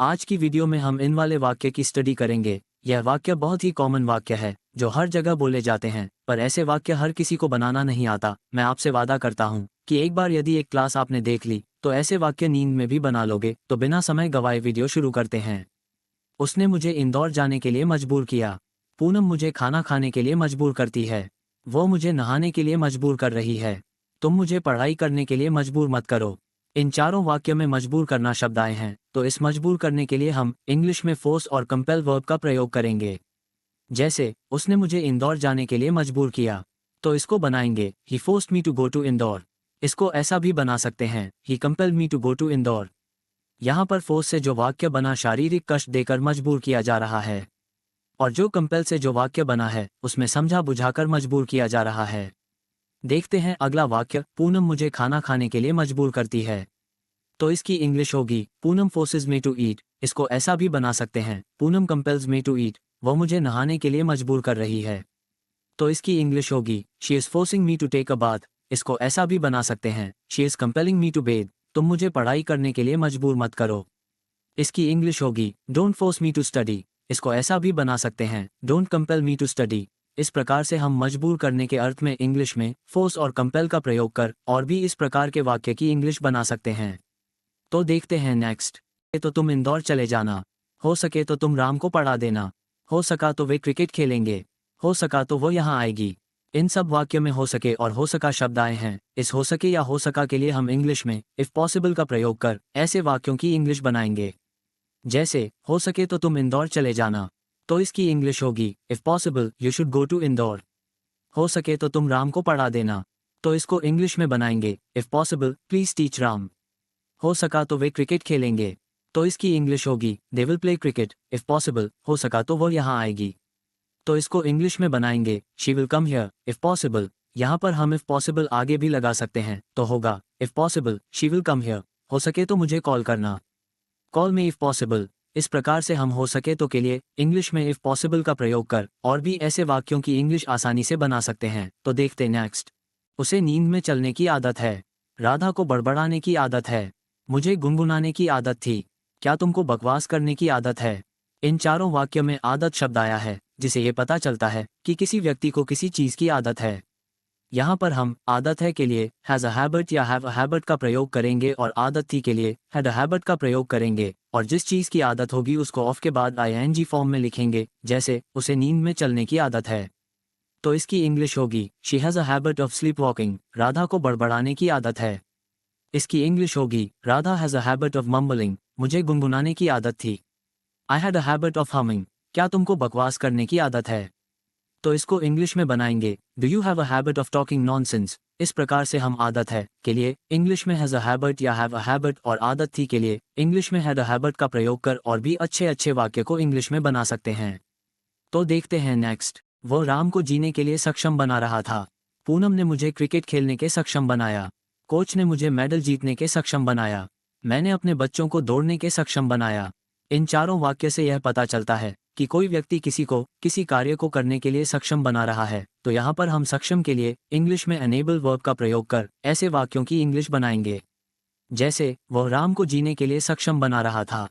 आज की वीडियो में हम इन वाले वाक्य की स्टडी करेंगे। यह वाक्य बहुत ही कॉमन वाक्य है जो हर जगह बोले जाते हैं, पर ऐसे वाक्य हर किसी को बनाना नहीं आता। मैं आपसे वादा करता हूँ कि एक बार यदि एक क्लास आपने देख ली तो ऐसे वाक्य नींद में भी बना लोगे। तो बिना समय गवाए वीडियो शुरू करते हैं। उसने मुझे इंदौर जाने के लिए मजबूर किया। पूनम मुझे खाना खाने के लिए मजबूर करती है। वो मुझे नहाने के लिए मजबूर कर रही है। तुम मुझे पढ़ाई करने के लिए मजबूर मत करो। इन चारों वाक्यों में मजबूर करना शब्द आए हैं, तो इस मजबूर करने के लिए हम इंग्लिश में फोर्स और कंपेल वर्ब का प्रयोग करेंगे। जैसे उसने मुझे इंदौर जाने के लिए मजबूर किया, तो इसको बनाएंगे he forced me to go to Indore. इसको ऐसा भी बना सकते हैं he compelled me to go to Indore. यहाँ पर फोर्स से जो वाक्य बना शारीरिक कष्ट देकर मजबूर किया जा रहा है, और जो कंपेल से जो वाक्य बना है उसमें समझा बुझाकर मजबूर किया जा रहा है। देखते हैं अगला वाक्य, पूनम मुझे खाना खाने के लिए मजबूर करती है। तो इसकी इंग्लिश होगी Poonam forces me to eat. इसको ऐसा भी बना सकते हैं Poonam compels me to eat. वो मुझे नहाने के लिए मजबूर कर रही है। तो इसकी इंग्लिश होगी she is forcing me to take a bath. इसको ऐसा भी बना सकते हैं she is compelling me to bath. तुम मुझे पढ़ाई करने के लिए मजबूर मत करो। इसकी इंग्लिश होगी don't force me to study. इसको ऐसा भी बना सकते हैं don't compel me to study. इस प्रकार से हम मजबूर करने के अर्थ में इंग्लिश में फोर्स और कंपेल का प्रयोग कर और भी इस प्रकार के वाक्य की इंग्लिश बना सकते हैं। तो देखते हैं नेक्स्ट। तो तुम इंदौर चले जाना। हो सके तो तुम राम को पढ़ा देना। हो सका तो वे क्रिकेट खेलेंगे। हो सका तो वो यहाँ आएगी। इन सब वाक्यों में हो सके और हो सका शब्द आए हैं। इस हो सके या हो सका के लिए हम इंग्लिश में इफ पॉसिबल का प्रयोग कर ऐसे वाक्यों की इंग्लिश बनाएंगे। जैसे हो सके तो तुम इंदौर चले जाना, तो इसकी इंग्लिश होगी if possible you should go to Indore. हो सके तो तुम राम को पढ़ा देना, तो इसको इंग्लिश में बनाएंगे if possible please teach Ram. हो सका तो वे क्रिकेट खेलेंगे, तो इसकी इंग्लिश होगी they will play cricket if possible. हो सका तो वो यहाँ आएगी, तो इसको इंग्लिश में बनाएंगे she will come here if possible. यहाँ पर हम इफ पॉसिबल आगे भी लगा सकते हैं, तो होगा if possible she will come here. हो सके तो मुझे कॉल करना, कॉल में इफ पॉसिबल। इस प्रकार से हम हो सके तो के लिए इंग्लिश में इफ पॉसिबल का प्रयोग कर और भी ऐसे वाक्यों की इंग्लिश आसानी से बना सकते हैं। तो देखते नेक्स्ट। उसे नींद में चलने की आदत है। राधा को बड़बड़ाने की आदत है। मुझे गुनगुनाने की आदत थी। क्या तुमको बकवास करने की आदत है। इन चारों वाक्यों में आदत शब्द आया है, जिसे ये पता चलता है कि किसी व्यक्ति को किसी चीज़ की आदत है। यहाँ पर हम आदत है के लिए हैज़ अ हैबिट या हैव अ हैबिट का प्रयोग करेंगे और आदत थी के लिए हैड अ हैबिट का प्रयोग करेंगे, और जिस चीज़ की आदत होगी उसको ऑफ के बाद आईएनजी फॉर्म में लिखेंगे। जैसे उसे नींद में चलने की आदत है, तो इसकी इंग्लिश होगी she has a habit of sleep walking. Radha को बड़बड़ाने की आदत है। इसकी इंग्लिश होगी Radha has a habit of mumbling. मुझे गुनगुनाने की आदत थी। I had a habit of humming. क्या तुमको बकवास करने की आदत है, तो इसको इंग्लिश में बनाएंगे do you have a habit of talking nonsense. इस प्रकार से हम आदत है के लिए इंग्लिश में हैज़ अ हैबिट या हैव अ हैबिट और आदत थी के लिए इंग्लिश में हैड अ हैबिट का प्रयोग कर और भी अच्छे अच्छे वाक्य को इंग्लिश में बना सकते हैं। तो देखते हैं नेक्स्ट। वो राम को जीने के लिए सक्षम बना रहा था। पूनम ने मुझे क्रिकेट खेलने के सक्षम बनाया। कोच ने मुझे मेडल जीतने के सक्षम बनाया। मैंने अपने बच्चों को दौड़ने के सक्षम बनाया। इन चारों वाक्य से यह पता चलता है कि कोई व्यक्ति किसी को किसी कार्य को करने के लिए सक्षम बना रहा है। तो यहाँ पर हम सक्षम के लिए इंग्लिश में एनेबल वर्ब का प्रयोग कर ऐसे वाक्यों की इंग्लिश बनाएंगे। जैसे वह राम को जीने के लिए सक्षम बना रहा था,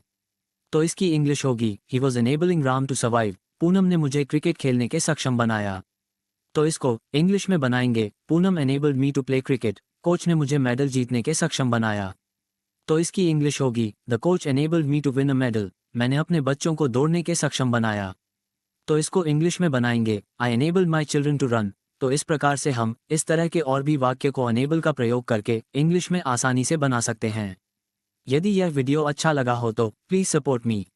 तो इसकी इंग्लिश होगी he was enabling Ram to survive. Poonam ने मुझे क्रिकेट खेलने के सक्षम बनाया, तो इसको इंग्लिश में बनाएंगे Poonam enabled me to play cricket. Coach ने मुझे मेडल जीतने के सक्षम बनाया, तो इसकी इंग्लिश होगी the coach enabled me to win a medal. मैंने अपने बच्चों को दौड़ने के सक्षम बनाया, तो इसको इंग्लिश में बनाएंगे I enabled my children to run. तो इस प्रकार से हम इस तरह के और भी वाक्य को एनेबल का प्रयोग करके इंग्लिश में आसानी से बना सकते हैं। यदि यह वीडियो अच्छा लगा हो तो प्लीज़ सपोर्ट मी।